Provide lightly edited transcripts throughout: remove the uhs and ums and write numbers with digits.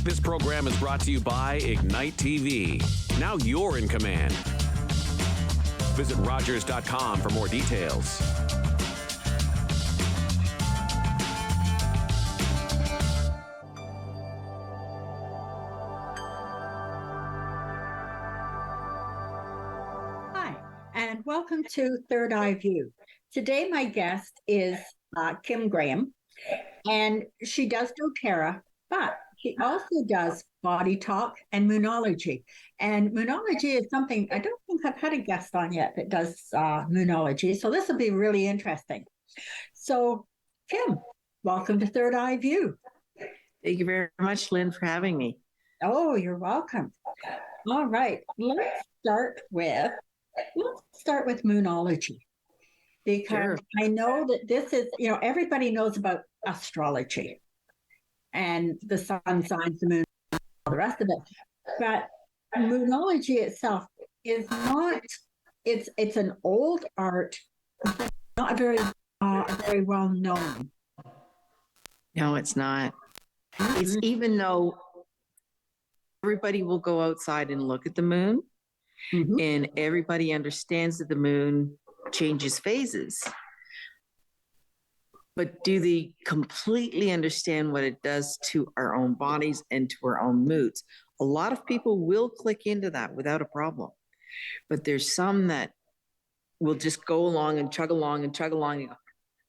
This program is brought to you by Ignite TV. Now you're in command. Visit Rogers.com for more details. Hi, and welcome to Third Eye View. Today, my guest is Kim Graham, and she does doTERRA, but she also does body talk and Moonology. And Moonology is something I don't think I've had a guest on yet that does Moonology, so this will be really interesting. So, Kim, welcome to Third Eye View. Thank you very much, Lynn, for having me. Oh, you're welcome. All right, let's start with Moonology, because Sure. I know that this is, everybody knows about astrology and the sun signs, the moon, all the rest of it. But Moonology itself is not, it's an old art, not very well known. No, it's not. It's even though everybody will go outside and look at the moon, and everybody understands that the moon changes phases. But do they completely understand what it does to our own bodies and to our own moods? A lot of people will click into that without a problem. But there's some that will just go along and chug along and chug along and go,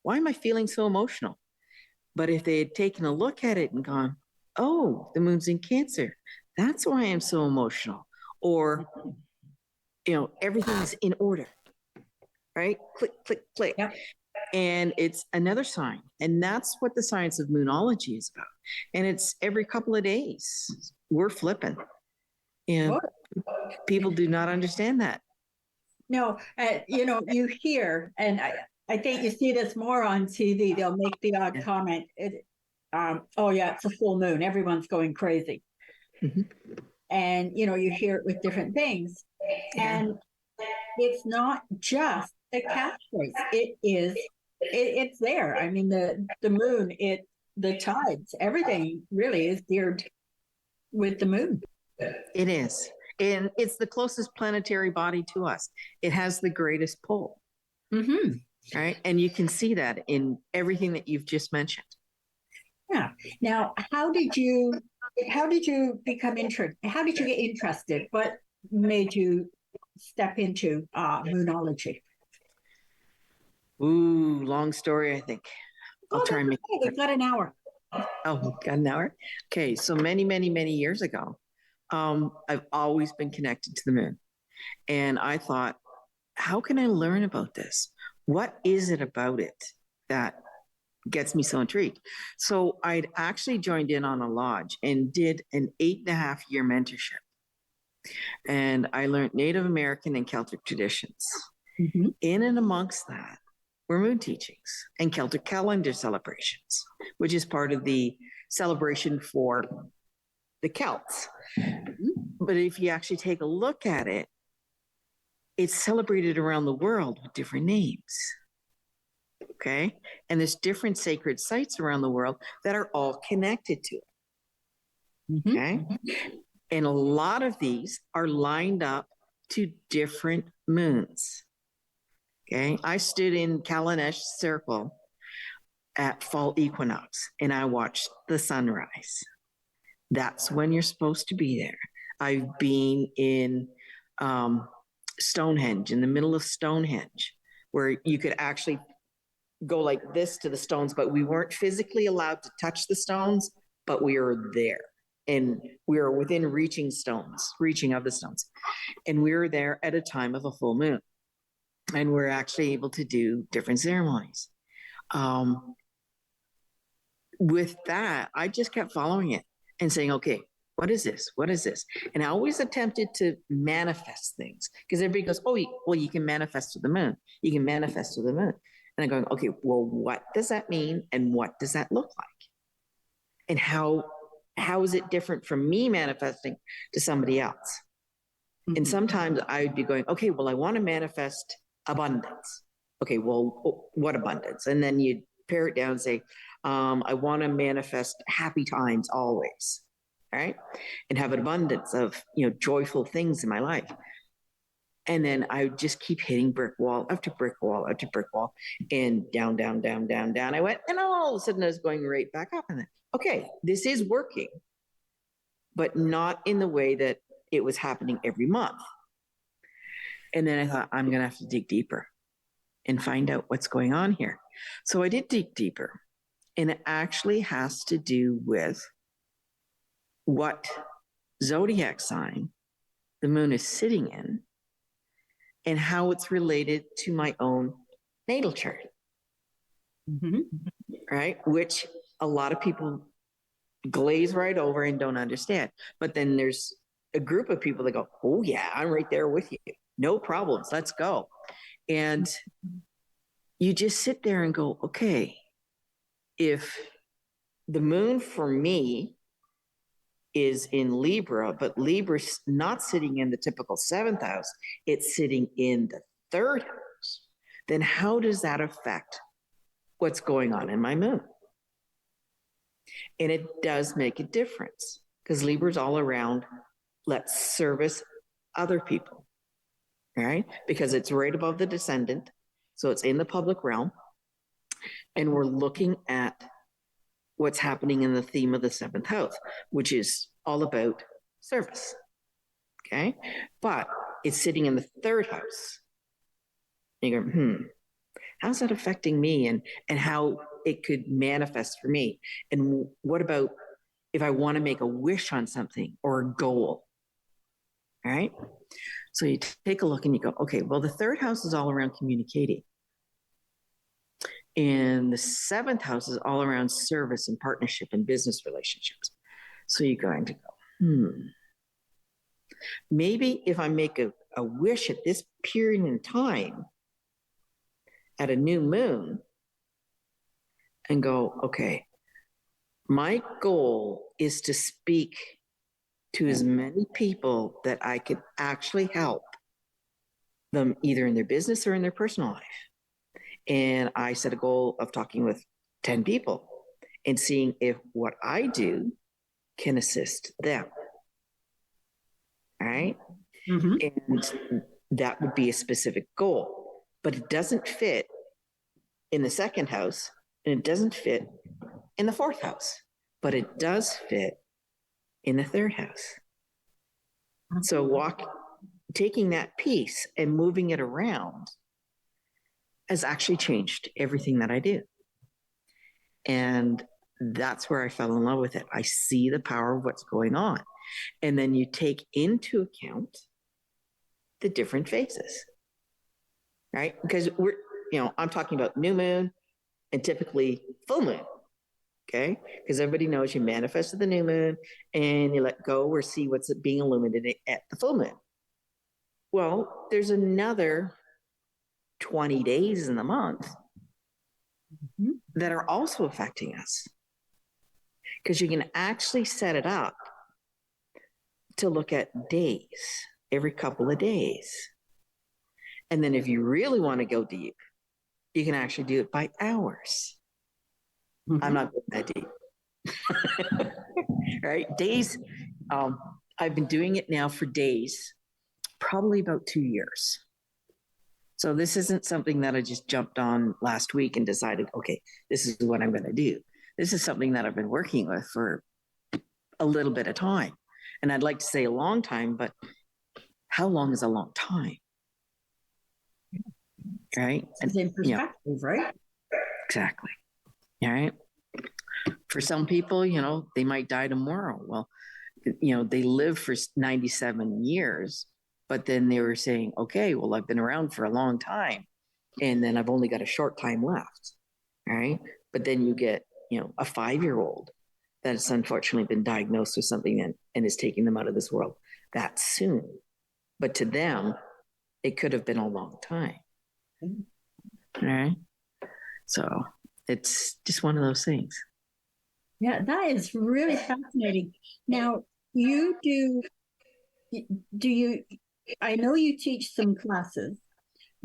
why am I feeling so emotional? But if they had taken a look at it and gone, oh, the moon's in Cancer, that's why I'm so emotional. Or, everything's in order, right? Click, click, click. Yep. And it's another sign. And that's what the science of Moonology is about. And it's every couple of days. We're flipping. And people do not understand that. No, you hear, and I think you see this more on TV. They'll make the odd comment. Oh, yeah, it's a full moon. Everyone's going crazy. And, you hear it with different things. And it's not just a catchphrase. It's there. I mean, the moon, the tides, everything really is geared with the moon. It is. And it's the closest planetary body to us. It has the greatest pull. Right? And you can see that in everything that you've just mentioned. Yeah. Now, how did you become interested? How did you get interested? What made you step into Moonology? Ooh, long story, I think. I'll try and make it. We've got an hour. Oh, we've got an hour? Okay, so many, many, many years ago, I've always been connected to the moon. And I thought, how can I learn about this? What is it about it that gets me so intrigued? So I'd actually joined in on a lodge and did an 8.5-year mentorship. And I learned Native American and Celtic traditions. In and amongst that were moon teachings and Celtic calendar celebrations, which is part of the celebration for the Celts. But if you actually take a look at it, it's celebrated around the world with different names. Okay? And there's different sacred sites around the world that are all connected to it. Okay? And a lot of these are lined up to different moons. Okay? I stood in Kalanesh Circle at fall equinox and I watched the sunrise. That's when you're supposed to be there. I've been in Stonehenge, in the middle of Stonehenge, where you could actually go like this to the stones, but we weren't physically allowed to touch the stones, but we were there. And we were within reaching of the stones. And we were there at a time of a full moon. And we're actually able to do different ceremonies. With that, I just kept following it and saying, okay, what is this? What is this? And I always attempted to manifest things because everybody goes, oh, well, you can manifest to the moon. You can manifest to the moon. And I'm going, okay, well, what does that mean? And what does that look like? And how is it different from me manifesting to somebody else? And sometimes I would be going, okay, well, I want to manifest abundance. Okay, well, what abundance? And then you pare it down and say, I want to manifest happy times always. right? And have an abundance of, joyful things in my life. And then I would just keep hitting brick wall after brick wall after brick wall, and down, down, down, down, down. I went, and all of a sudden I was going right back up. And then, okay, this is working, but not in the way that it was happening every month. And then I thought, I'm going to have to dig deeper and find out what's going on here. So I did dig deeper, and it actually has to do with what zodiac sign the moon is sitting in and how it's related to my own natal chart. Mm-hmm. Right? Which a lot of people glaze right over and don't understand. But then there's a group of people that go, oh yeah, I'm right there with you. No problems. Let's go. And you just sit there and go, okay, if the moon for me is in Libra, but Libra's not sitting in the typical 7th house, it's sitting in the 3rd house, then how does that affect what's going on in my moon? And it does make a difference, because Libra's all around, let's service other people, right? Because it's right above the descendant, so it's in the public realm, and we're looking at what's happening in the theme of the 7th house, which is all about service. Okay. But it's sitting in the 3rd house. And you go, how's that affecting me, and how it could manifest for me? And what about if I want to make a wish on something or a goal? All right. So you take a look and you go, okay, well, the 3rd house is all around communicating. And the 7th house is all around service and partnership and business relationships. So you're going to go, maybe if I make a wish at this period in time at a new moon and go, okay, my goal is to speak to as many people that I could actually help them either in their business or in their personal life. And I set a goal of talking with 10 people and seeing if what I do can assist them. All right. Mm-hmm. And that would be a specific goal, but it doesn't fit in the 2nd house, and it doesn't fit in the 4th house, but it does fit in the 3rd house. So taking that piece and moving it around has actually changed everything that I do. And that's where I fell in love with it. I see the power of what's going on. And then you take into account the different phases, right? Because I'm talking about new moon and typically full moon, okay? Because everybody knows you manifest at the new moon and you let go or see what's being illuminated at the full moon. Well, there's another 20 days in the month that are also affecting us, because you can actually set it up to look at days, every couple of days. And then if you really want to go deep, you can actually do it by hours. Mm-hmm. I'm not going that deep. Right? Days. I've been doing it now for days, probably about 2 years. So this isn't something that I just jumped on last week and decided, okay, this is what I'm going to do. This is something that I've been working with for a little bit of time. And I'd like to say a long time, but how long is a long time? Right? It's in perspective, right? Exactly. All right. For some people, they might die tomorrow. Well, they live for 97 years, but then they were saying, okay, well, I've been around for a long time, and then I've only got a short time left. All right. But then you get, a 5-year-old that's unfortunately been diagnosed with something and is taking them out of this world that soon. But to them, it could have been a long time. All right. So it's just one of those things. Yeah, that is really fascinating. Now, you do you, I know you teach some classes.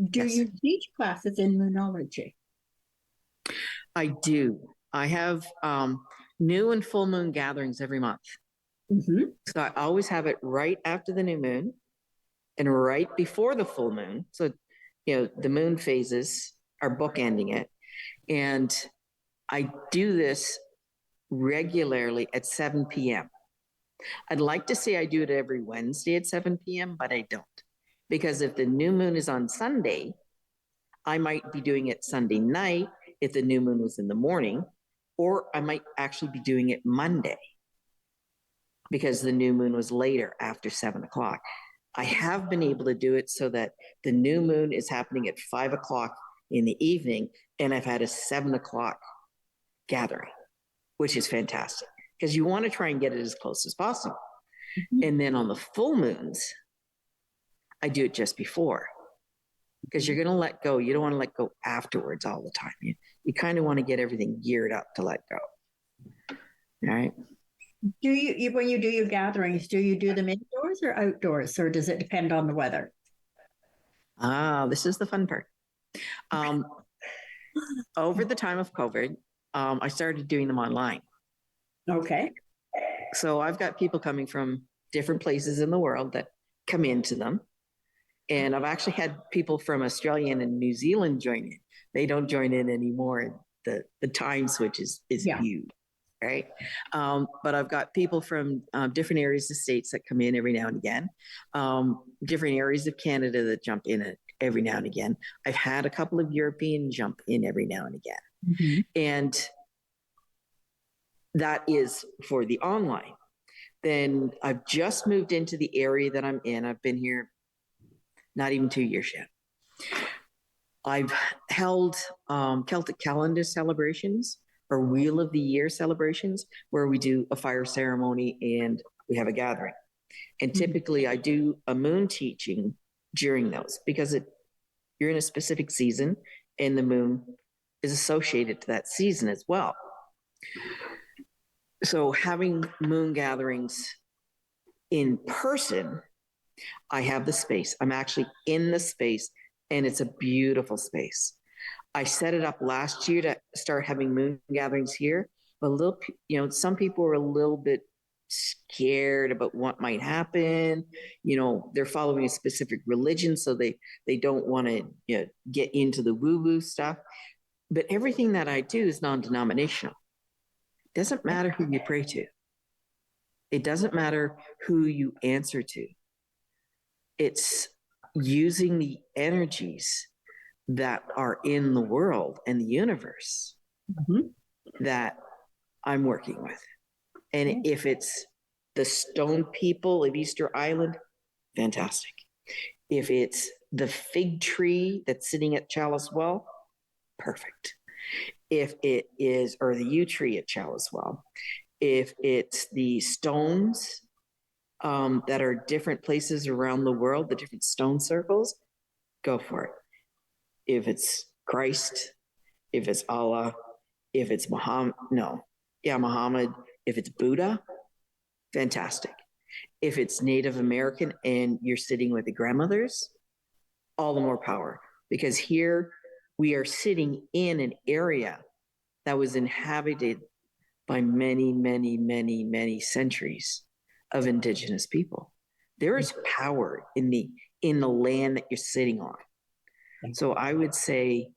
Do Yes. you teach classes in Moonology? I do. I have new and full moon gatherings every month. Mhm. So I always have it right after the new moon and right before the full moon. So, the moon phases are bookending it. And I do this regularly at 7 p.m. I'd like to say I do it every Wednesday at 7 p.m., but I don't. Because if the new moon is on Sunday, I might be doing it Sunday night if the new moon was in the morning, or I might actually be doing it Monday because the new moon was later after 7 o'clock. I have been able to do it so that the new moon is happening at 5 o'clock in the evening, and I've had a 7 o'clock gathering, which is fantastic because you want to try and get it as close as possible. Mhm. And then on the full moons, I do it just before because you're going to let go. You don't want to let go afterwards all the time. You kind of want to get everything geared up to let go. All right. Do you, when you do your gatherings, do you do them indoors or outdoors, or does it depend on the weather? This is the fun part. Over the time of COVID, I started doing them online. Okay. So I've got people coming from different places in the world that come into them. And I've actually had people from Australia and New Zealand join in. They don't join in anymore. The time switch is Yeah. huge, right? But I've got people from different areas of states that come in every now and again, different areas of Canada that jump in every now and again. I've had a couple of European jump in every now and again. Mhm. And that is for the online. Then I've just moved into the area that I'm in. I've been here not even 2 years yet. I've held Celtic calendar celebrations or Wheel of the Year celebrations where we do a fire ceremony and we have a gathering. And typically I do a moon teaching during those because you're in a specific season and the moon is associated to that season as well. So having moon gatherings in person, I have the space. I'm actually in the space and it's a beautiful space. I set it up last year to start having moon gatherings here, but some people were a little bit scared about what might happen. They're following a specific religion, so they don't want to get into the woo-woo stuff. But everything that I do is non-denominational. It doesn't matter who you pray to. It doesn't matter who you answer to. It's using the energies that are in the world and the universe Mhm. that I'm working with. And if it's the stone people of Easter Island, fantastic. If it's the fig tree that's sitting at Chalice Well, perfect. If it is, or the yew tree at Chalice Well, if it's the stones that are different places around the world, the different stone circles, go for it. If it's Christ, if it's Allah, if it's Muhammad, Muhammad, if it's Buddha, fantastic. If it's Native American and you're sitting with the grandmothers, all the more power. Because here we are sitting in an area that was inhabited by many, many, many, many centuries of indigenous people. There is power in the land that you're sitting on. So I would say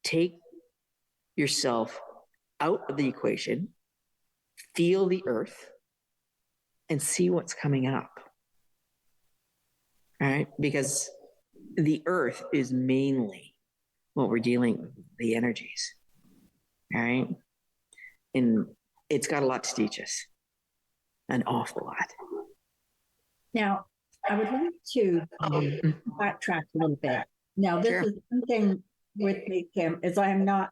take yourself out of the equation, feel the earth, and see what's coming up. All right? Because the earth is mainly what we're dealing with, the energies. All right? And it's got a lot to teach us, an awful lot. Now, I would like to backtrack a little bit. Now, this is something with me, Kim, is I am not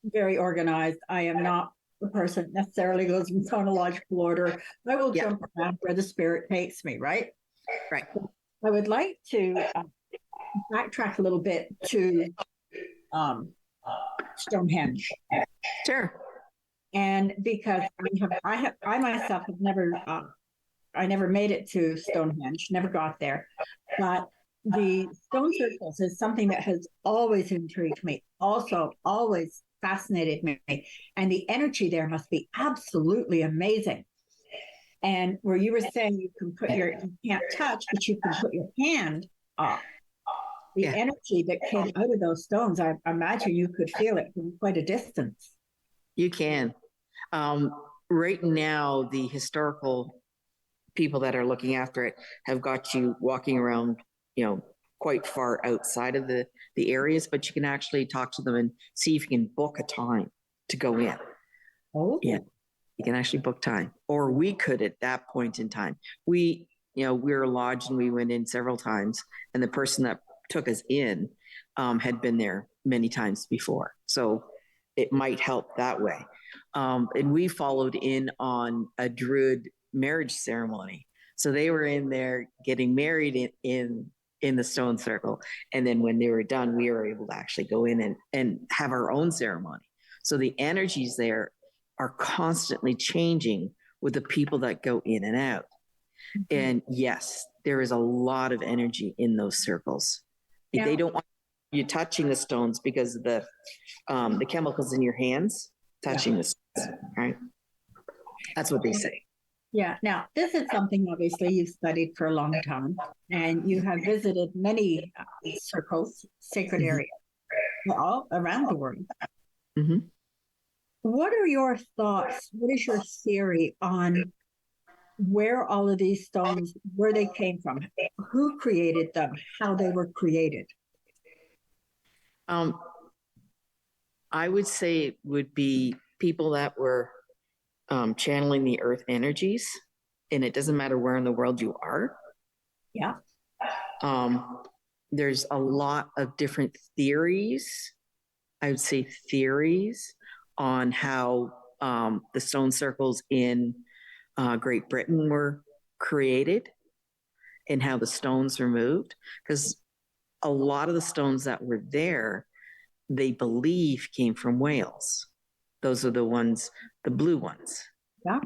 very organized. I am not the person necessarily goes in chronological order. I will jump around where the spirit takes me, right? Right. I would like to backtrack a little bit to Stonehenge. Sure. And because I myself have never I never made it to Stonehenge, never got there. But the stone circles is something that has always intrigued me, also always fascinated me. And the energy there must be absolutely amazing. And where you were saying you can't touch, but you can put your hand up. The Yeah. energy that came out of those stones, I imagine you could feel it from quite a distance. You can. Um, right now, the historical people that are looking after it have got you walking around, quite far outside of the areas, but you can actually talk to them and see if you can book a time to go in. Oh, Yeah, you can actually book time, or we could at that point in time. We were lodged and we went in several times, and the person that took us in had been there many times before, so it might help that way. And we followed in on a Druid marriage ceremony, so they were in there getting married in the stone circle, and then when they were done, we were able to actually go in and have our own ceremony. So the energies there are constantly changing with the people that go in and out. And yes, there is a lot of energy in those circles. Yeah. They don't want you touching the stones because of the chemicals in your hands touching the stones, right? That's what they say. Yeah. Now, this is something obviously you've studied for a long time, and you have visited many circles, sacred areas, all around the world. Mm-hmm. What are your thoughts? What is your theory on where all of these stones, where they came from, who created them, how they were created? I would say it would be people that were channeling the earth energies, and it doesn't matter where in the world you are. Yeah. There's a lot of different theories. I would say theories on how the stone circles in Great Britain were created and how the stones were moved. Because a lot of the stones that were there, they believe came from Wales. Those are the ones, the blue ones. Yeah.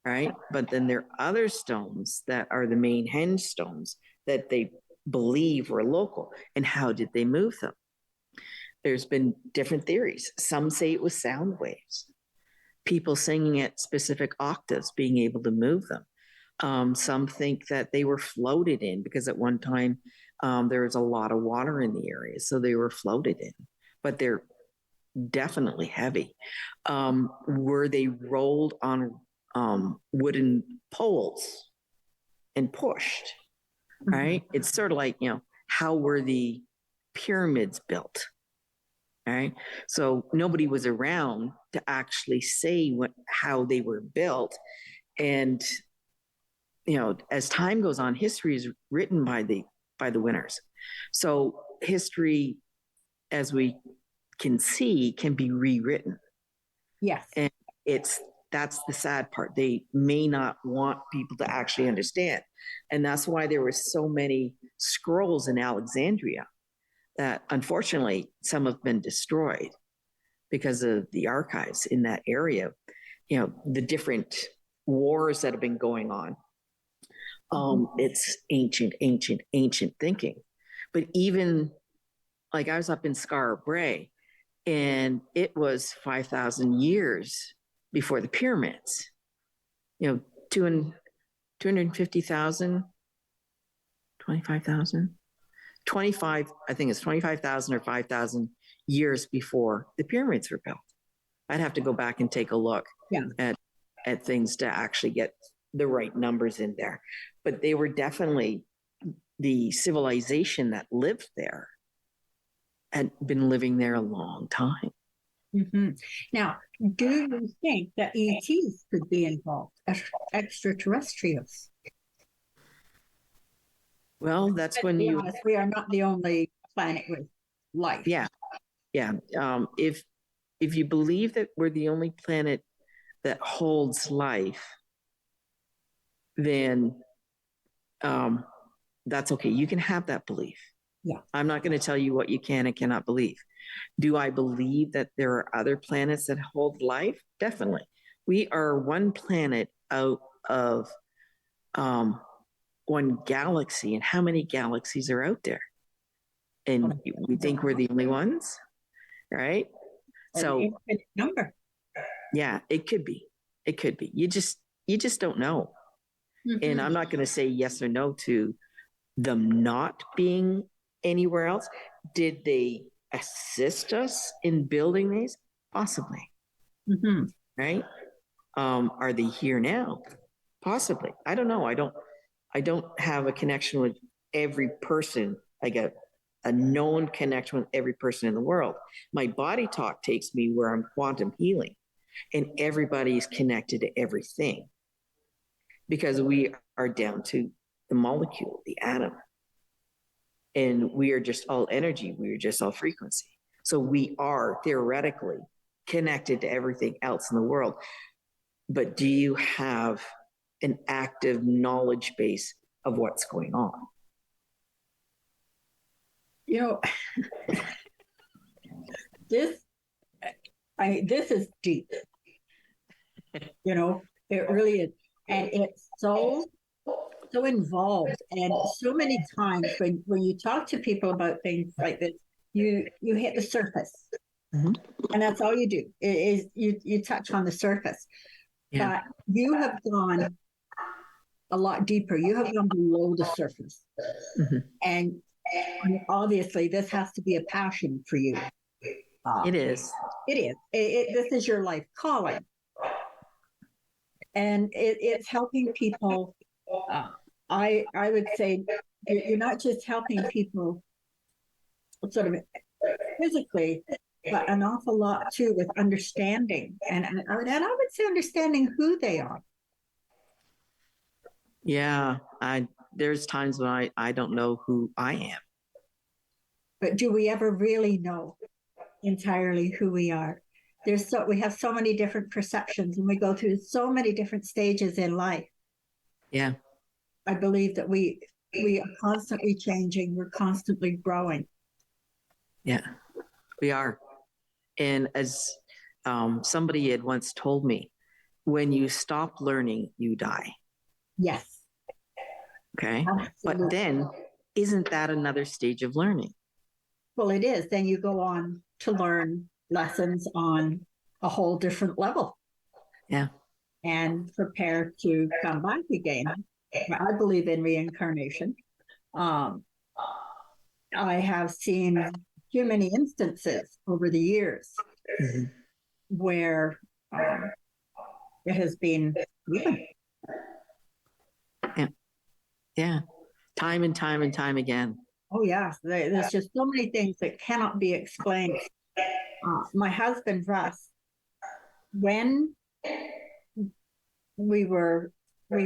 Right. But then there are other stones that are the main henge stones that they believe were local. And how did they move them? There's been different theories. Some say it was sound waves, people singing at specific octaves, being able to move them. Some think that they were floated in because at one time there was a lot of water in the area, so they were floated in, but they're definitely heavy. Were they rolled on wooden poles and pushed? Right? It's sort of like, how were the pyramids built? Right. So nobody was around to actually say how they were built. And, as time goes on, history is written by the winners. So history, as we can see, can be rewritten. Yes. And that's the sad part. They may not want people to actually understand. And that's why there were so many scrolls in Alexandria that unfortunately some have been destroyed because of the archives in that area, the different wars that have been going on. It's ancient thinking. But even like I was up in Scarborough, and it was 5,000 years before the pyramids, 250,000, 25,000. 25, I think it's 25,000 or 5,000 years before the pyramids were built. I'd have to go back and take a look at things to actually get the right numbers in there. But they were definitely the civilization that lived there had been living there a long time. Mm-hmm. Now, do you think that ETs could be involved, extraterrestrials? Well, that's when you. Honest, we are not the only planet with life. Yeah. If you believe that we're the only planet that holds life, then that's okay. You can have that belief. Yeah. I'm not going to tell you what you can and cannot believe. Do I believe that there are other planets that hold life? Definitely. We are one planet out of one galaxy, and how many galaxies are out there? And we think we're the only ones, right? So infinite number. Yeah, it could be. It could be. You just don't know. And I'm not going to say yes or no to them not being anywhere else. Did they assist us in building these? Possibly. Mm-hmm. Right? Are they here now? Possibly. I don't know. I don't have a connection with every person. I get a known connection with every person in the world. My body talk takes me where I'm quantum healing, and everybody is connected to everything because we are down to the molecule, the atom, and we are just all energy. We are just all frequency. So we are theoretically connected to everything else in the world. But do you have an active knowledge base of what's going on? You know, this is deep. You know, it really is, and it's so involved. And so many times when you talk to people about things like this, you hit the surface, Mhm. and that's all you do. It is you touch on the surface, Yeah. but you have gone a lot deeper. You have gone below the surface, Mhm. and obviously this has to be a passion for you. It is. It is. This is your life calling, and it's helping people. I would say you're not just helping people sort of physically, but an awful lot too with understanding, and I would say understanding who they are. Yeah. There's times when I don't know who I am. But do we ever really know entirely who we are? We have so many different perceptions, and we go through so many different stages in life. Yeah. I believe that we are constantly changing. We're constantly growing. Yeah. We are. And as somebody had once told me, when you stop learning, you die. Yes. Okay. Absolutely. But then, isn't that another stage of learning? Well, it is. Then you go on to learn lessons on a whole different level. Yeah. And prepare to come back again. I believe in reincarnation. I have seen too many instances over the years Mm-hmm. where it has been proven. Yeah. Yeah. Time and time and time again. Oh, yes. There's just so many things that cannot be explained. My husband, Russ, when we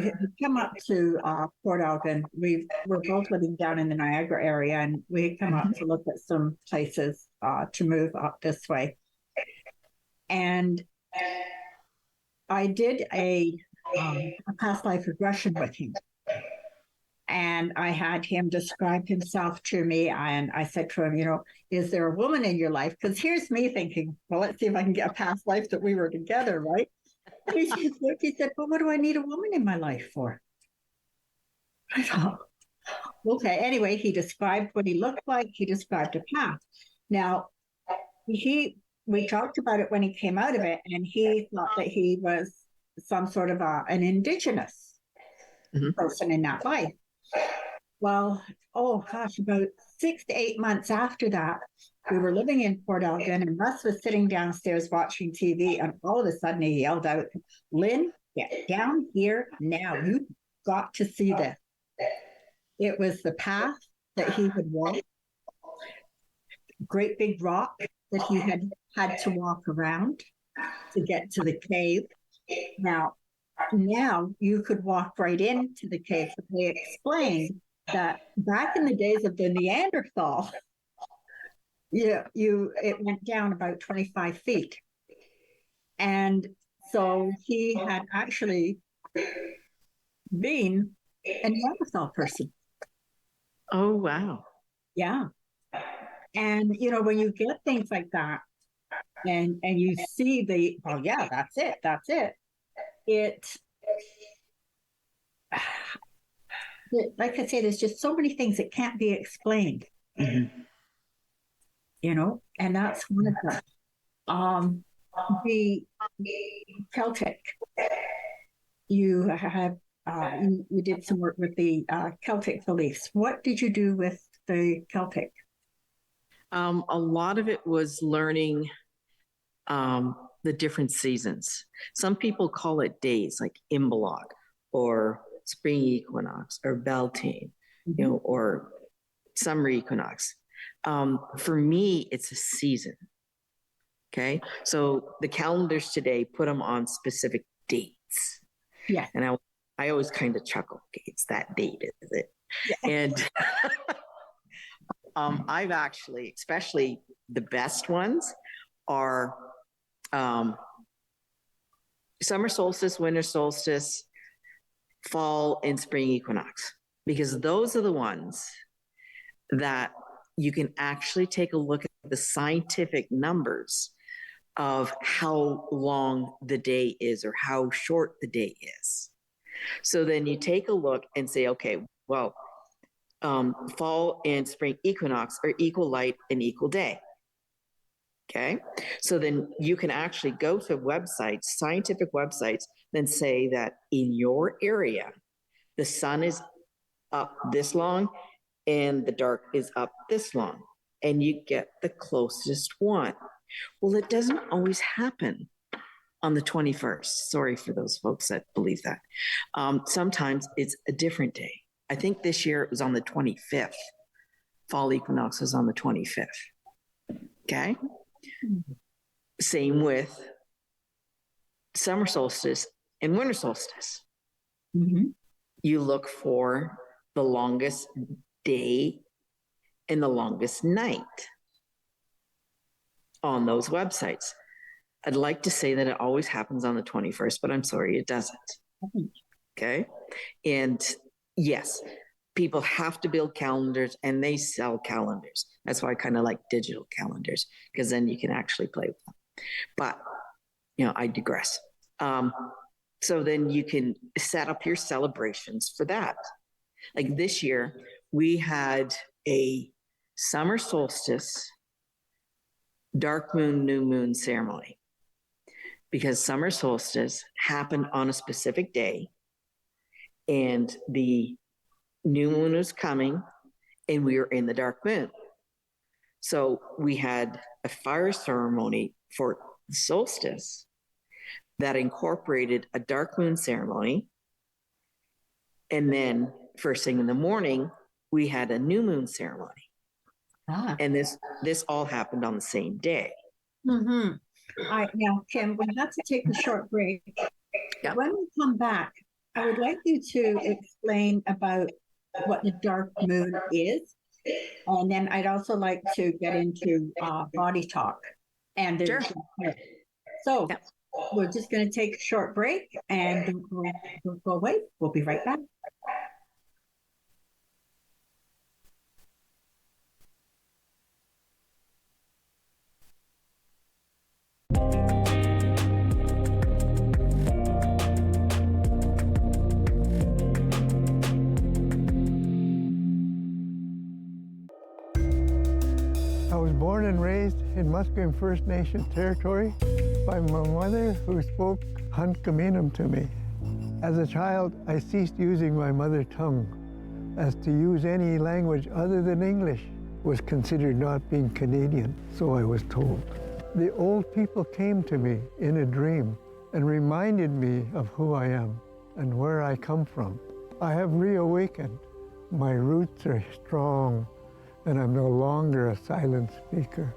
had come up to Port Elgin. We were both living down in the Niagara area, and we had come up to look at some places to move up this way. And I did a past life regression with him. And I had him describe himself to me. And I said to him, is there a woman in your life? Because here's me thinking, well, let's see if I can get a past life that we were together, right? And he just looked, he said, well, what do I need a woman in my life for? I thought, okay. Anyway, he described what he looked like. He described a path. Now, we talked about it when he came out of it, and he thought that he was some sort of an indigenous person in that life. Well, oh gosh, about 6 to 8 months after that, we were living in Port Elgin, and Russ was sitting downstairs watching TV, and all of a sudden he yelled out, Lynn, get down here now. You've got to see this. It was the path that he had walked, great big rock that he had to walk around to get to the cave. Now you could walk right into the cave. They explained that back in the days of the Neanderthal, it went down about 25 feet. And so he had actually been a Neanderthal person. Oh, wow. Yeah. And, when you get things like that and you see yeah, that's it. Like I say, there's just so many things that can't be explained, and that's one of them. The Celtic, you have you did some work with the Celtic beliefs. What did you do with the Celtic? A lot of it was learning the different seasons. Some people call it days, like Imbolc or spring equinox or Beltane, or summer equinox. For me, it's a season. Okay, so the calendars today put them on specific dates. Yeah, and I always kind of chuckle. Okay, it's that date, is it? Yeah. And I've actually, especially the best ones are summer solstice, winter solstice, fall and spring equinox, because those are the ones that you can actually take a look at the scientific numbers of how long the day is or how short the day is. So then you take a look and say, okay, well, fall and spring equinox are equal light and equal day. Okay, so then you can actually go to websites, scientific websites, then say that in your area, the sun is up this long and the dark is up this long, and you get the closest one. Well, it doesn't always happen on the 21st. Sorry for those folks that believe that. Sometimes it's a different day. I think this year it was on the 25th. Fall equinox was on the 25th. Okay. Same with summer solstice and winter solstice. Mm-hmm. You look for the longest day and the longest night on those websites. I'd like to say that it always happens on the 21st, but I'm sorry, it doesn't. Okay. And yes, people have to build calendars and they sell calendars. That's why I kind of like digital calendars, because then you can actually play with them. But, I digress. So then you can set up your celebrations for that. Like this year, we had a summer solstice, dark moon, new moon ceremony, because summer solstice happened on a specific day and the new moon was coming and we were in the dark moon. So we had a fire ceremony for the solstice that incorporated a dark moon ceremony. And then first thing in the morning, we had a new moon ceremony. And this all happened on the same day. Mm-hmm. Now, Kim, we have to take a short break. Yep. When we come back, I would like you to explain about what the dark moon is. And then I'd also like to get into body talk. And sure. So yep. We're just going to take a short break and don't go away. We'll be right back. I was born and raised in Musqueam First Nation territory by my mother, who spoke Hunkaminam to me. As a child, I ceased using my mother tongue, as to use any language other than English was considered not being Canadian, so I was told. The old people came to me in a dream and reminded me of who I am and where I come from. I have reawakened. My roots are strong, and I'm no longer a silent speaker.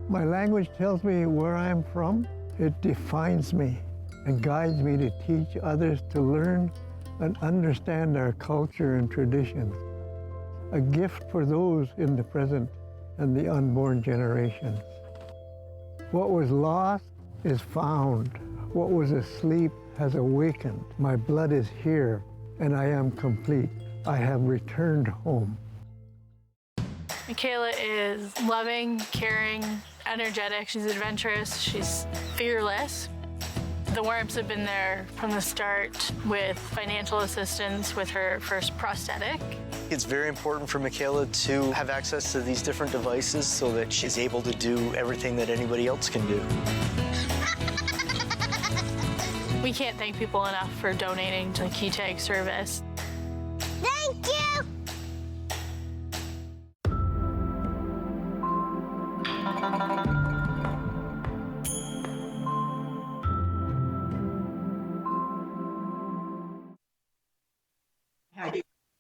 My language tells me where I'm from. It defines me and guides me to teach others to learn and understand our culture and traditions. A gift for those in the present and the unborn generations. What was lost is found. What was asleep has awakened. My blood is here, and I am complete. I have returned home. Michaela is loving, caring, energetic. She's adventurous. She's fearless. The warmth have been there from the start with financial assistance with her first prosthetic. It's very important for Michaela to have access to these different devices so that she's able to do everything that anybody else can do. We can't thank people enough for donating to the key tag service. Thank you.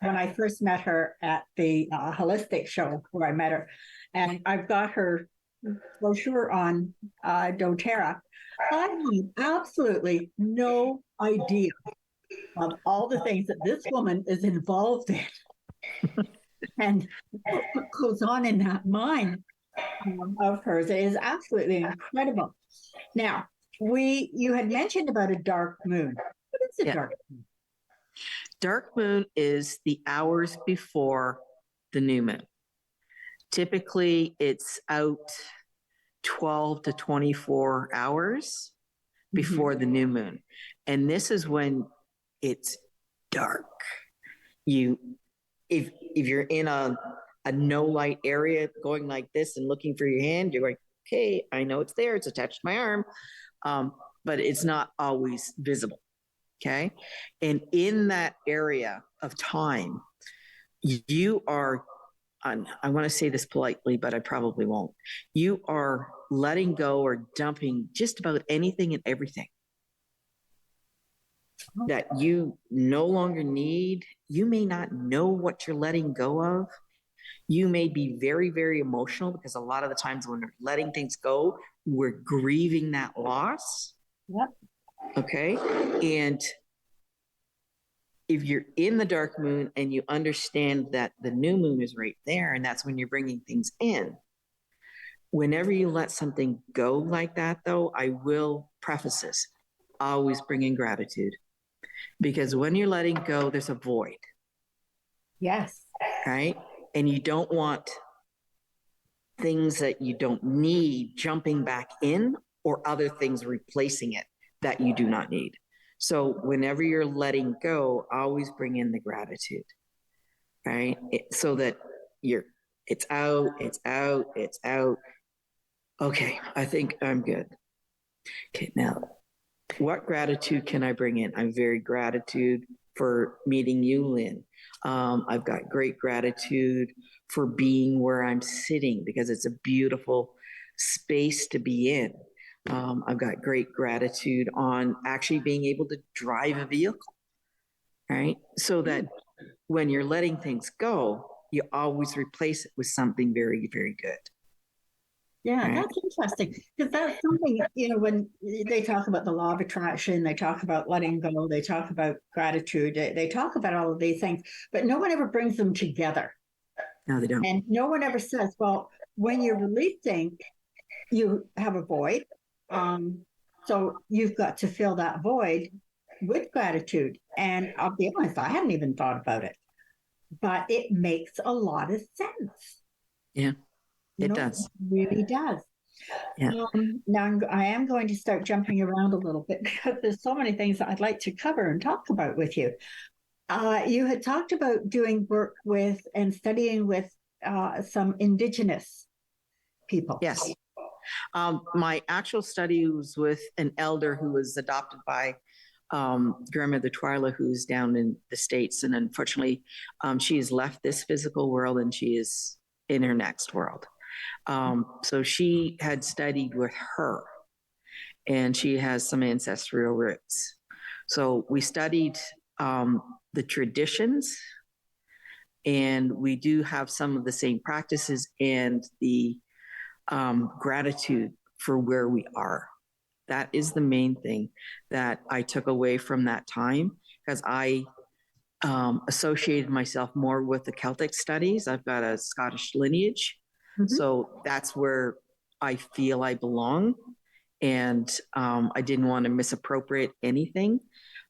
When I first met her at the holistic show where I met her, and I've got her brochure on doTERRA. I had absolutely no idea of all the things that this woman is involved in and what goes on in that mind of hers. It is absolutely incredible. Now, you had mentioned about a dark moon. What is a dark moon? Dark moon is the hours before the new moon. Typically, it's out 12 to 24 hours before the new moon. And this is when it's dark. If you're in a no light area going like this and looking for your hand, you're like, okay, I know it's there, it's attached to my arm, but it's not always visible. Okay. And in that area of time, you are, I want to say this politely, but I probably won't. You are letting go or dumping just about anything and everything that you no longer need. You may not know what you're letting go of. You may be very, very emotional because a lot of the times when we're letting things go, we're grieving that loss. Yep. Okay. And if you're in the dark moon and you understand that the new moon is right there, and that's when you're bringing things in, whenever you let something go like that, though, I will preface this, always bring in gratitude. Because when you're letting go, there's a void. Yes. Right? And you don't want things that you don't need jumping back in or other things replacing it that you do not need. So whenever you're letting go, always bring in the gratitude, right? So that it's out. Okay, I think I'm good. Okay, now, what gratitude can I bring in? I'm very gratitude for meeting you, Lynn. I've got great gratitude for being where I'm sitting because it's a beautiful space to be in. I've got great gratitude on actually being able to drive a vehicle, right? So that when you're letting things go, you always replace it with something very, very good. Yeah, right? that's interesting because that's something, when they talk about the law of attraction, they talk about letting go, they talk about gratitude, they talk about all of these things, but no one ever brings them together. No, they don't. And no one ever says, well, when you're releasing, you have a void. So you've got to fill that void with gratitude. And I'll be honest, I hadn't even thought about it, but it makes a lot of sense. Yeah, it does. It really does. Yeah. Now I am going to start jumping around a little bit because there's so many things that I'd like to cover and talk about with you. You had talked about doing work with and studying with some Indigenous people. Yes. My actual study was with an elder who was adopted by grandmother Twyla, who's down in the States. And unfortunately, she has left this physical world and she is in her next world. So she had studied with her and she has some ancestral roots. So we studied the traditions, and we do have some of the same practices and the gratitude for where we are. That is the main thing that I took away from that time, because I associated myself more with the Celtic studies. I've got a Scottish lineage. So that's where I feel I belong. And I didn't want to misappropriate anything.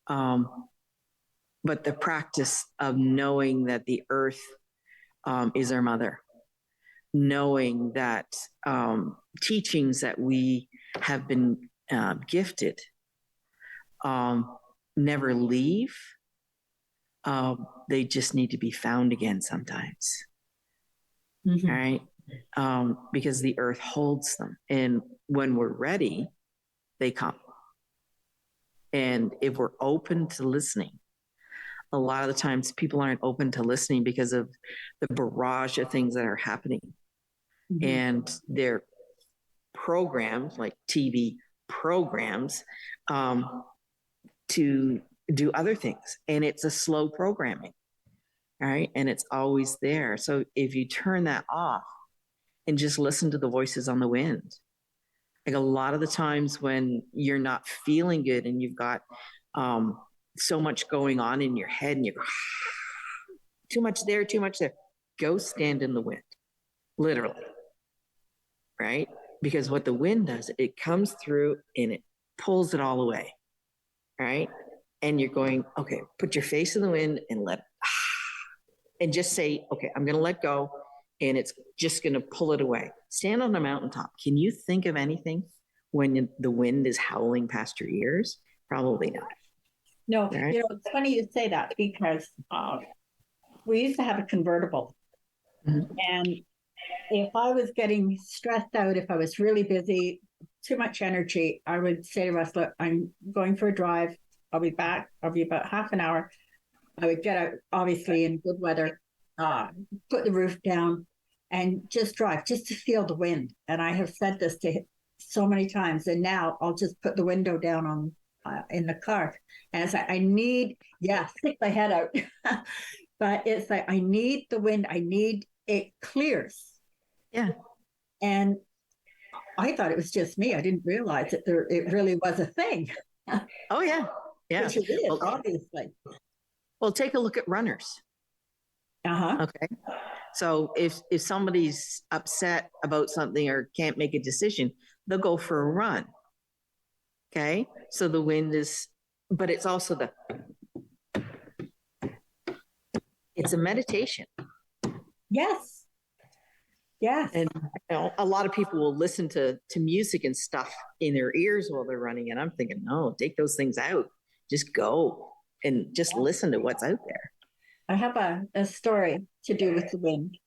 But the practice of knowing that the earth is our mother, knowing that teachings that we have been gifted never leave. They just need to be found again sometimes. Right? Because the earth holds them. And when we're ready, they come. And if we're open to listening, a lot of the times people aren't open to listening because of the barrage of things that are happening. Mhm. And they're programmed, like TV programs, to do other things. And it's a slow programming, right? And it's always there. So if you turn that off and just listen to the voices on the wind, like a lot of the times when you're not feeling good and you've got so much going on in your head and you're too much there, go stand in the wind, literally, right? Because what the wind does, it comes through and it pulls it all away, right? And you're going, okay, put your face in the wind and and just say, okay, I'm going to let go, and it's just going to pull it away. Stand on a mountaintop. Can you think of anything when the wind is howling past your ears? Probably not. No, Right. it's funny you say that because we used to have a convertible. Mhm. And if I was getting stressed out, if I was really busy, too much energy, I would say to Russ, look, I'm going for a drive. I'll be back. I'll be about half an hour. I would get out, obviously, in good weather, put the roof down and just drive, just to feel the wind. And I have said this to him so many times. And now I'll just put the window down on in the car. And it's like, stick my head out. But it's like, I need the wind. I need it clears. Yeah. And I thought it was just me. I didn't realize that it really was a thing. Oh, yeah. Yeah. Which it is, Well, obviously. well, take a look at runners. Uh-huh. Okay. So if somebody's upset about something or can't make a decision, they'll go for a run. Okay. So the wind is, but it's also it's a meditation. Yes. Yes. And a lot of people will listen to music and stuff in their ears while they're running. And I'm thinking, no, take those things out. Just go and just listen to what's out there. I have a story to do with the wind.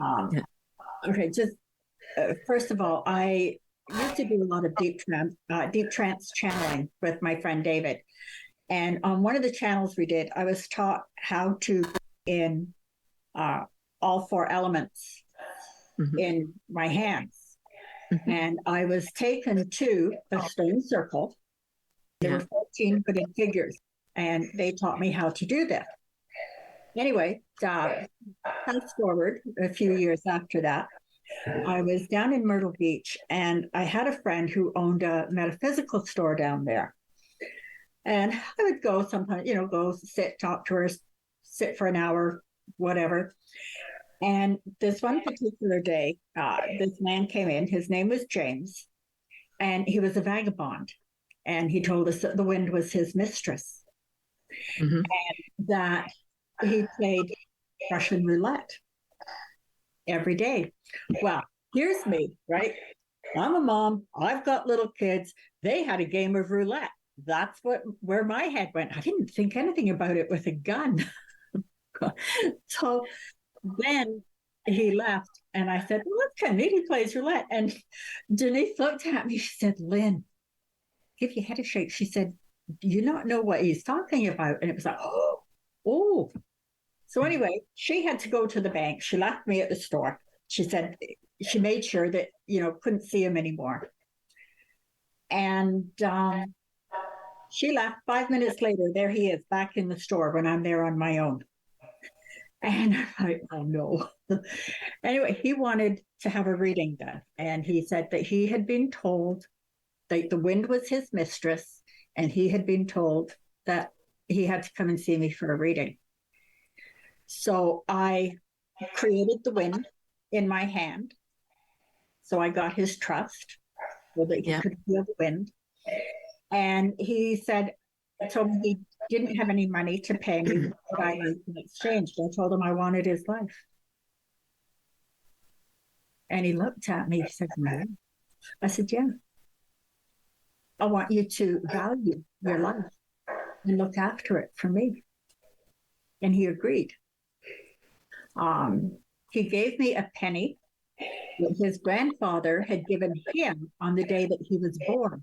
Yeah. Okay, just first of all, I used to do a lot of deep trance channeling with my friend David. And on one of the channels we did, I was taught how to in all four elements in my hands. And I was taken to a stone circle. There were 14 hooded figures, and they taught me how to do this. Anyway, fast forward a few years after that, I was down in Myrtle Beach, and I had a friend who owned a metaphysical store down there. And I would go sometimes, go sit, talk to her, sit for an hour, whatever. And this one particular day, this man came in. His name was James, and he was a vagabond. And he told us that the wind was his mistress, and that he played Russian roulette every day. Well, here's me, right? I'm a mom. I've got little kids. They had a game of roulette. That's where my head went. I didn't think anything about it with a gun. So then he left, and I said, well, that's kind of neat. He plays roulette. And Denise looked at me. She said, Lynn, give your head a shake. She said, do you not know what he's talking about? And it was like, oh. So anyway, she had to go to the bank. She left me at the store. She said she made sure that, couldn't see him anymore. And she left. 5 minutes later, there he is back in the store when I'm there on my own. And I'm like, oh no. Anyway, he wanted to have a reading done. And he said that he had been told that the wind was his mistress, and he had been told that he had to come and see me for a reading. So I created the wind in my hand. So I got his trust so that he could feel the wind. And he told me he didn't have any money to pay me what I needed in exchange. I told him I wanted his life. And he looked at me. He said, no. I said, yeah. I want you to value your life and look after it for me. And he agreed. He gave me a penny that his grandfather had given him on the day that he was born.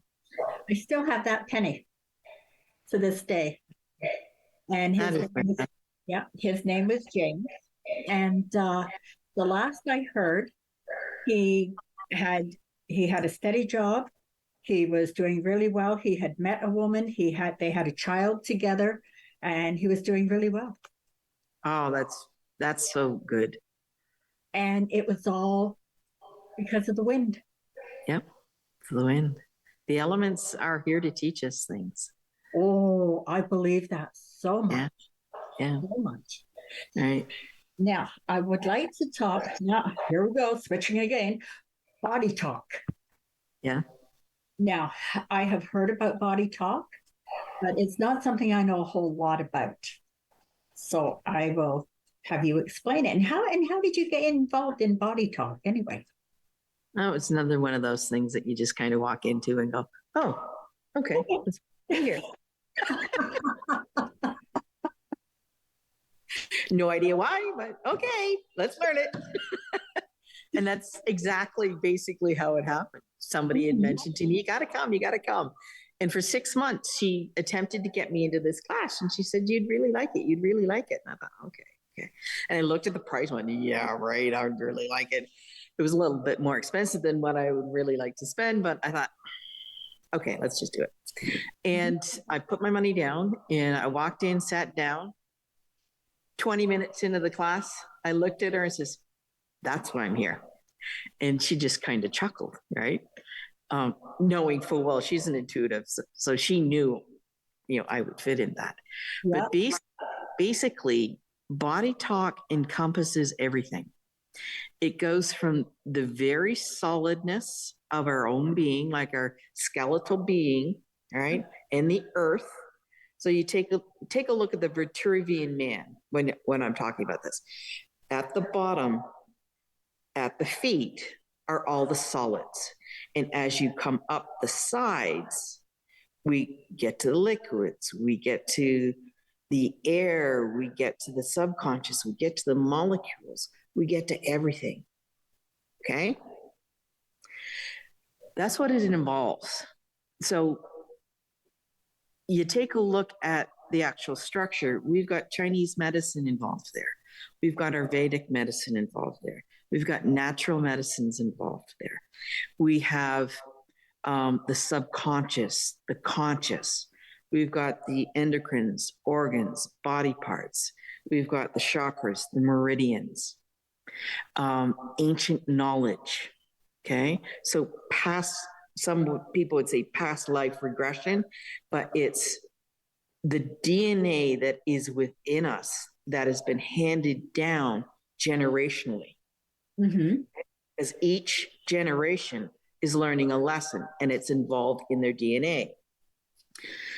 I still have that penny. to this day. And That is his name was James. And the last I heard, he had a steady job. He was doing really well. He had met a woman. They had a child together, and he was doing really well. Oh, that's so good. And it was all because of the wind. Yep. For the wind. The elements are here to teach us things. Oh, I believe that so much. Yeah. So much. All right. Now, I would like to talk. Now, here we go, switching again. Body talk. Yeah. Now, I have heard about body talk, but it's not something I know a whole lot about. So I will have you explain it. And how did you get involved in body talk anyway? Oh, it's another one of those things that you just kind of walk into and go, oh, okay, let's be here. No idea why, but okay, let's learn it. And that's exactly basically how it happened. Somebody had mentioned to me, you got to come. And for 6 months, she attempted to get me into this class. And she said, you'd really like it. And I thought, okay. And I looked at the price and went, yeah, right. I would really like it. It was a little bit more expensive than what I would really like to spend. But I thought, okay, let's just do it. And I put my money down and I walked in, sat down. 20 minutes into the class, I looked at her and says, that's why I'm here. And she just kind of chuckled, right? Knowing full well she's an intuitive, so she knew, I would fit in that. Yep. But basically, body talk encompasses everything. It goes from the very solidness of our own being, like our skeletal being, right, and the earth. So you take a look at the Vitruvian man when I'm talking about this. At the bottom, at the feet, are all the solids. And as you come up the sides, we get to the liquids, we get to the air, we get to the subconscious, we get to the molecules, we get to everything. Okay? That's what it involves. So you take a look at the actual structure. We've got Chinese medicine involved there. We've got our Vedic medicine involved there. We've got natural medicines involved there. We have the subconscious, the conscious. We've got the endocrines, organs, body parts. We've got the chakras, the meridians, ancient knowledge. Okay, so some people would say past life regression, but it's the DNA that is within us that has been handed down generationally. Mm-hmm. As each generation is learning a lesson and it's involved in their DNA.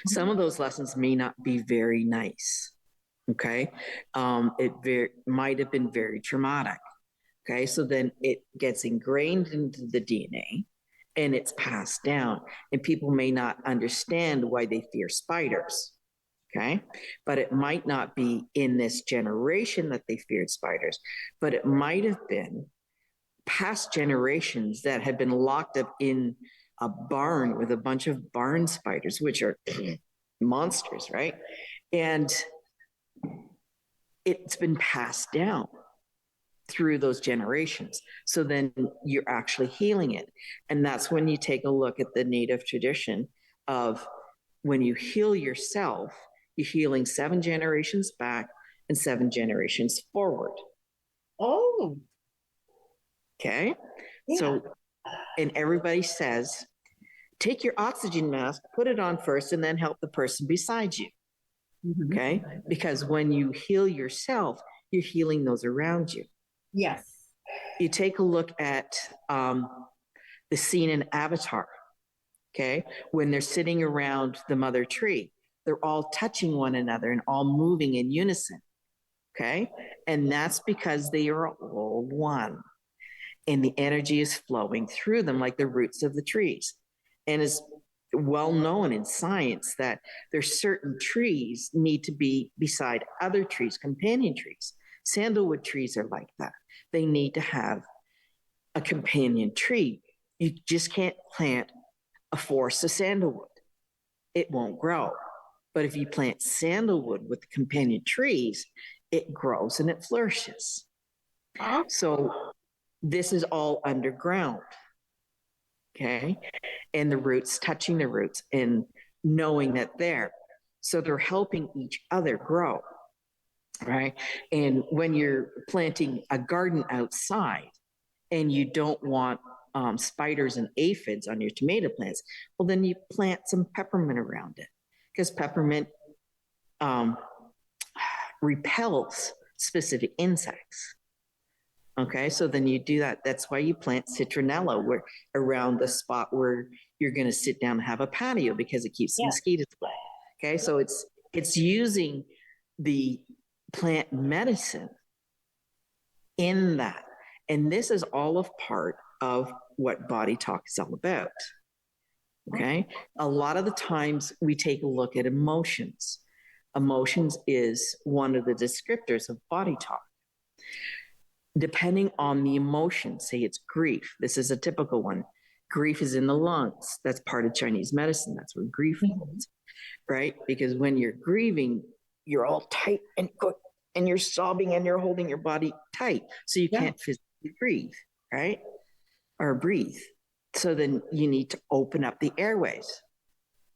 Some of those lessons may not be very nice. Okay. It might have been very traumatic. Okay. So then it gets ingrained into the DNA and it's passed down, and people may not understand why they fear spiders. Okay. But it might not be in this generation that they feared spiders, but it might have been past generations that had been locked up in a barn with a bunch of barn spiders, which are monsters, right? And it's been passed down through those generations. So then you're actually healing it. And that's when you take a look at the native tradition of when you heal yourself, you're healing 7 generations back and 7 generations forward. Oh. Okay. Yeah. So, and everybody says, take your oxygen mask, put it on first, and then help the person beside you. Mm-hmm. Okay. Because when you heal yourself, you're healing those around you. Yes. You take a look at the scene in Avatar. Okay. When they're sitting around the mother tree, they're all touching one another and all moving in unison. Okay. And that's because they are all one. And the energy is flowing through them like the roots of the trees. And it's well known in science that there's certain trees need to be beside other trees, companion trees. Sandalwood trees are like that. They need to have a companion tree. You just can't plant a forest of sandalwood. It won't grow. But if you plant sandalwood with the companion trees, it grows and it flourishes. So this is all underground. Okay. And the roots, touching the roots and knowing that they're. So they're helping each other grow. Right. And when you're planting a garden outside and you don't want spiders and aphids on your tomato plants, well, then you plant some peppermint around it, because peppermint repels specific insects. Okay, so then you do that. That's why you plant citronella where around the spot where you're going to sit down and have a patio, because it keeps the mosquitoes away. Okay, so it's using the plant medicine in that. And this is all of part of what Body Talk is all about. Okay, a lot of the times we take a look at emotions. Emotions is one of the descriptors of Body Talk. Depending on the emotion, say it's grief. This is a typical one. Grief is in the lungs. That's part of Chinese medicine. That's where grief is, right? Because when you're grieving, you're all tight and you're sobbing and you're holding your body tight. So you can't physically breathe, right? Or breathe. So then you need to open up the airways.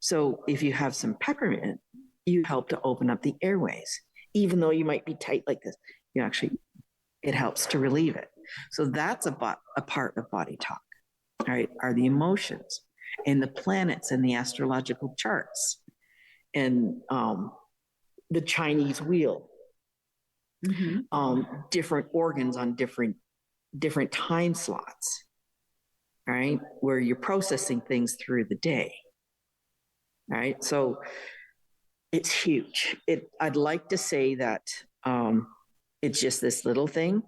So if you have some peppermint, you help to open up the airways. Even though you might be tight like this, you actually, it helps to relieve it. So that's a part of Body Talk, right? Are the emotions and the planets and the astrological charts and the Chinese wheel, different organs on different time slots, right? Where you're processing things through the day, right? So it's huge. I'd like to say that it's just this little thing.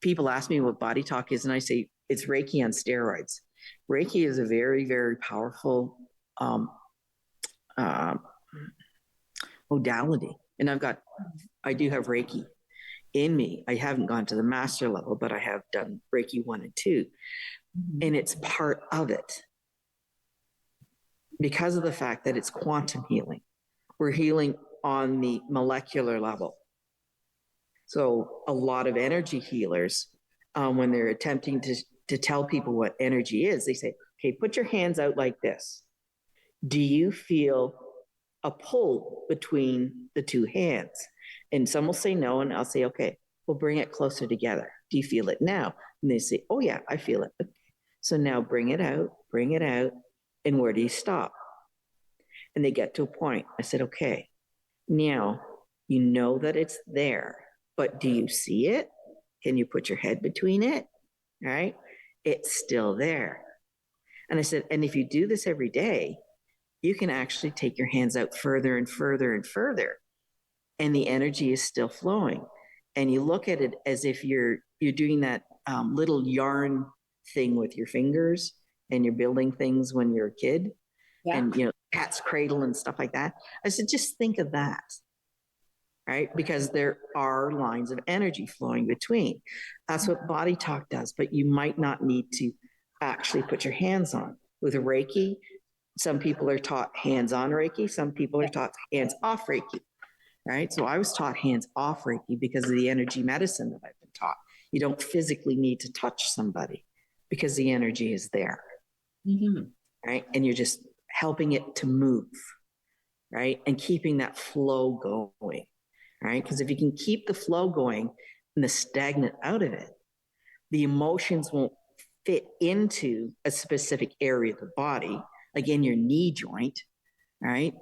People ask me what Body Talk is, and I say it's Reiki on steroids. Reiki is a very, very powerful modality. And I do have Reiki in me. I haven't gone to the master level, but I have done Reiki 1 and 2. And it's part of it because of the fact that it's quantum healing. We're healing on the molecular level. So a lot of energy healers, when they're attempting to tell people what energy is, they say, okay, put your hands out like this. Do you feel a pull between the two hands? And some will say no, and I'll say, okay, we'll bring it closer together. Do you feel it now? And they say, oh yeah, I feel it. Okay. So now bring it out, and where do you stop? And they get to a point. I said, okay, now you know that it's there, but do you see it? Can you put your head between it? Right? It's still there. And I said, and if you do this every day, you can actually take your hands out further and further and further, and the energy is still flowing. And you look at it as if you're doing that little yarn thing with your fingers, and you're building things when you're a kid, and cat's cradle and stuff like that. I said, just think of that, right? Because there are lines of energy flowing between. That's what Body Talk does, but you might not need to actually put your hands on. With Reiki, some people are taught hands-on Reiki, some people are taught hands-off Reiki, right? So I was taught hands-off Reiki because of the energy medicine that I've been taught. You don't physically need to touch somebody because the energy is there, right? And you're just helping it to move, right? And keeping that flow going, right? Because if you can keep the flow going and the stagnant out of it, the emotions won't fit into a specific area of the body, like in your knee joint, right?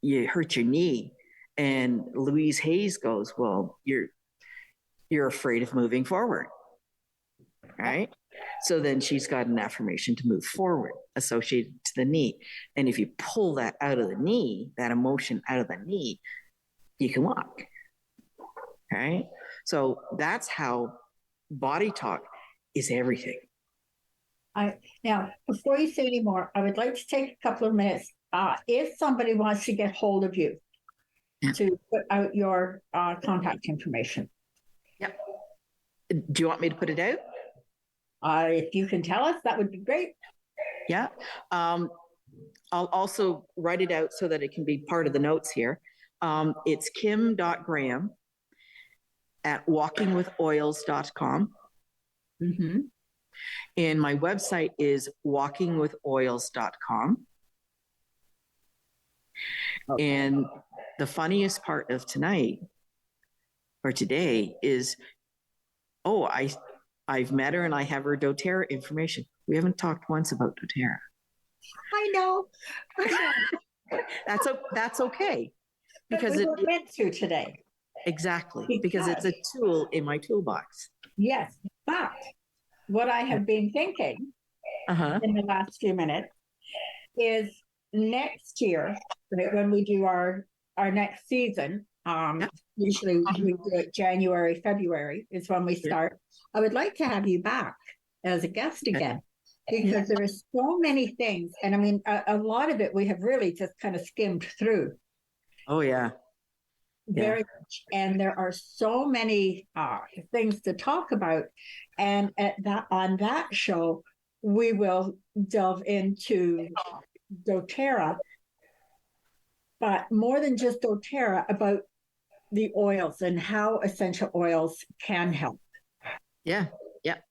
You hurt your knee, and Louise Hayes goes, well, you're afraid of moving forward, right? So then she's got an affirmation to move forward associated to the knee. And if you pull that out of the knee, that emotion out of the knee, you can walk, right? So that's how Body Talk is everything. Now, before you say any more, I would like to take a couple of minutes. If somebody wants to get hold of you, to put out your contact information. Yep. Do you want me to put it out? If you can tell us, that would be great. Yeah. I'll also write it out so that it can be part of the notes here. It's kim.graham@walkingwithoils.com. Mm-hmm. And my website is walkingwithoils.com. Okay. And the funniest part of tonight or today is, I've met her and I have her doTERRA information. We haven't talked once about doTERRA. I know. That's okay. Because we were meant to today. Exactly. Because it's a tool in my toolbox. Yes. But what I have been thinking in the last few minutes is next year, right, when we do our next season, usually we do it January, February is when we start. I would like to have you back as a guest again, because there are so many things. And I mean, a lot of it we have really just kind of skimmed through. Oh, yeah. Very much. And there are so many things to talk about. And on that show, we will delve into doTERRA, but more than just doTERRA, about the oils and how essential oils can help. Yeah,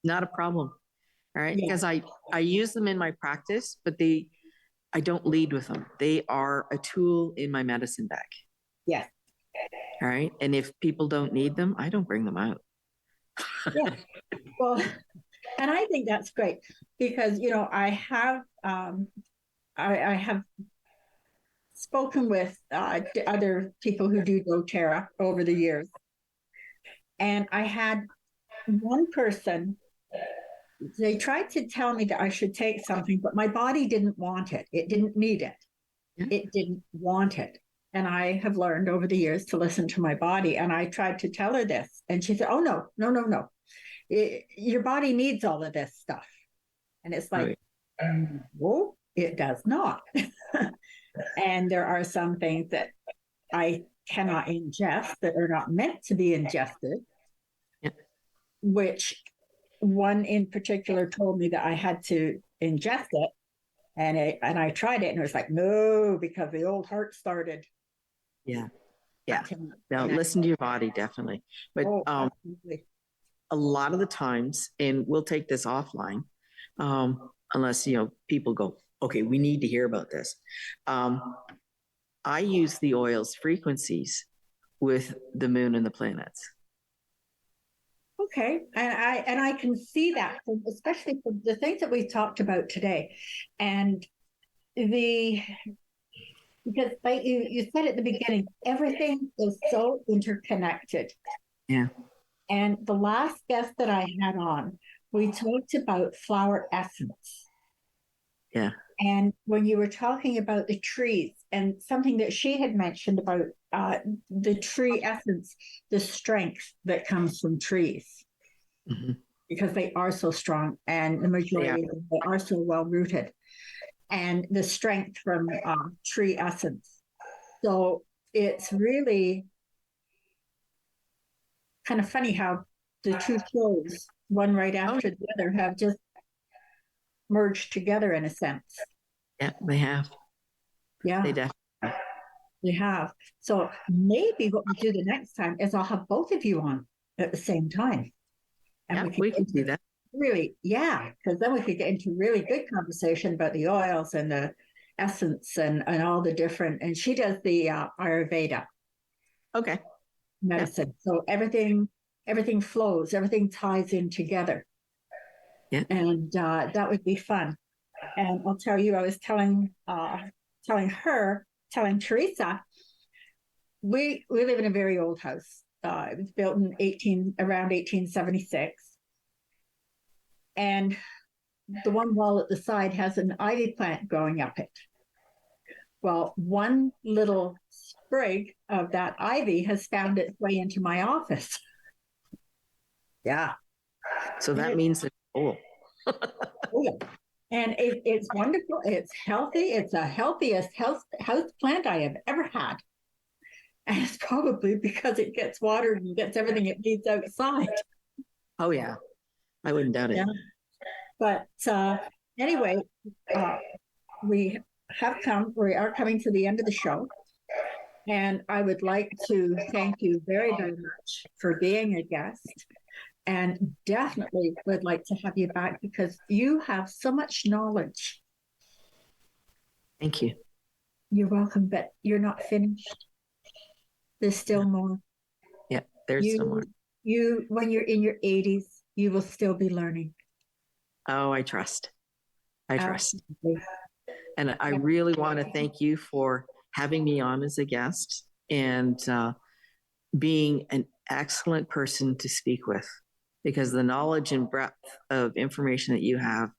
not a problem. All right, because I use them in my practice, but I don't lead with them. They are a tool in my medicine bag. Yes. All right, and if people don't need them, I don't bring them out. Yeah. Well, and I think that's great because I have I have spoken with other people who do doTERRA over the years, and I had one person. They tried to tell me that I should take something, but my body didn't want it. It didn't need it. It didn't want it. And I have learned over the years to listen to my body. And I tried to tell her this. And she said, oh, no. Your body needs all of this stuff. And it's like, no, it does not. And there are some things that I cannot ingest that are not meant to be ingested, which one in particular told me that I had to ingest it. And I tried it and it was like, no, because the old heart started. Yeah. Now listen to your body, definitely. But a lot of the times, and we'll take this offline, unless people go, okay, we need to hear about this. I use the oils frequencies with the moon and the planets. Okay, and I can see that, especially for the things that we talked about today, and because like you said at the beginning, everything is so interconnected. Yeah. And the last guest that I had on, we talked about flower essence. Yeah. And when you were talking about the trees and something that she had mentioned about the tree essence, the strength that comes from trees, because they are so strong and the majority of them are so well rooted, and the strength from tree essence. So it's really kind of funny how the two shows, one right after the other, have just merged together in a sense. Yeah, they have. Yeah. They definitely have. They have. So maybe what we do the next time is I'll have both of you on at the same time. And we can do that. Really, because then we could get into really good conversation about the oils and the essence and all the different, and she does the Ayurveda medicine. Yeah. So everything flows, everything ties in together. Yeah. And that would be fun. And I'll tell you, I was telling Teresa, we live in a very old house. It was built in around 1876. And the one wall at the side has an ivy plant growing up it. Well, one little sprig of that ivy has found its way into my office. Yeah. So that means it's full. Oh, yeah. And it's wonderful. It's healthy. It's the healthiest house plant I have ever had. And it's probably because it gets watered and gets everything it needs outside. Oh, yeah. I wouldn't doubt it. Yeah. But anyway, we we are coming to the end of the show. And I would like to thank you very, very much for being a guest. And definitely would like to have you back because you have so much knowledge. Thank you. You're welcome, but you're not finished. There's still more. Yeah, there's some more. When you're in your 80s, you will still be learning. Oh, I trust. I trust. Absolutely. And I really want to thank you for having me on as a guest and being an excellent person to speak with, because the knowledge and breadth of information that you have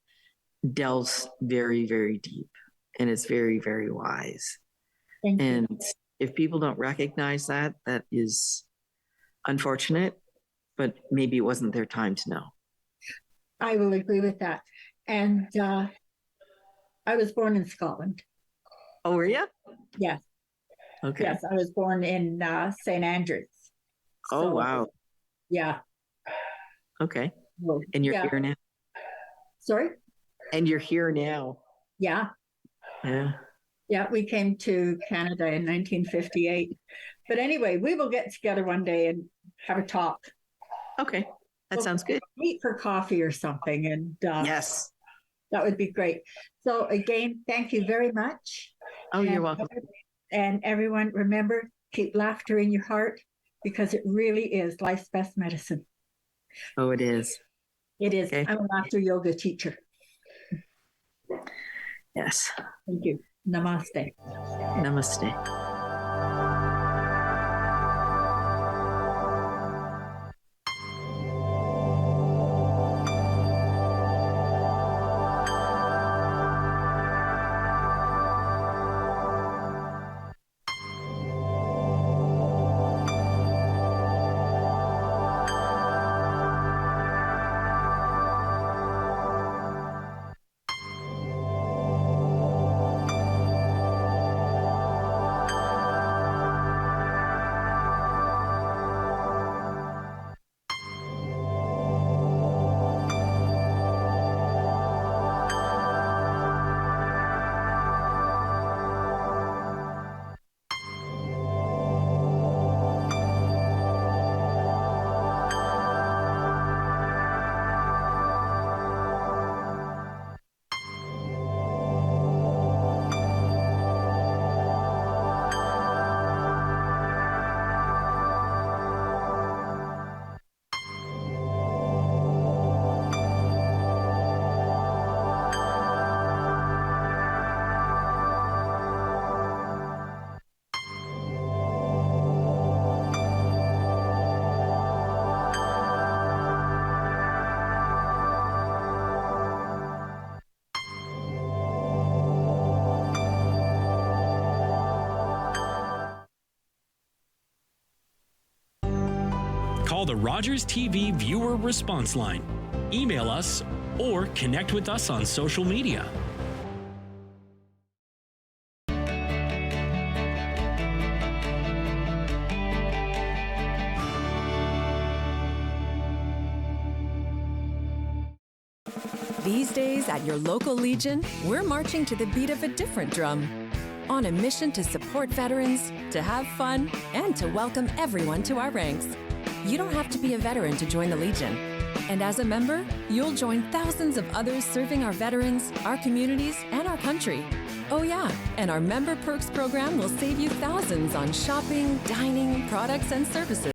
delves very, very deep, and it's very, very wise. Thank you. And if people don't recognize that, that is unfortunate, but maybe it wasn't their time to know. I will agree with that. And I was born in Scotland. Oh, were you? Yes. Okay. Yes, I was born in St. Andrews. Oh, wow. Yeah. Okay. Well, And you're yeah. here now? Sorry? And you're here now? Yeah. Yeah. Yeah, we came to Canada in 1958. But anyway, we will get together one day and have a talk. Okay. That sounds good. Meet for coffee or something. And Yes. that would be great. So again, thank you very much. Oh, you're welcome. And everyone, remember, keep laughter in your heart because it really is life's best medicine. Oh, it is. It is. Okay. I'm a laughter yoga teacher. Yes. Thank you. Namaste. Namaste. Call the Rogers TV viewer response line, email us, or connect with us on social media. These days at your local Legion, we're marching to the beat of a different drum. On a mission to support veterans, to have fun, and to welcome everyone to our ranks. You don't have to be a veteran to join the Legion. And as a member, you'll join thousands of others serving our veterans, our communities, and our country. Oh yeah, and our Member Perks program will save you thousands on shopping, dining, products, and services.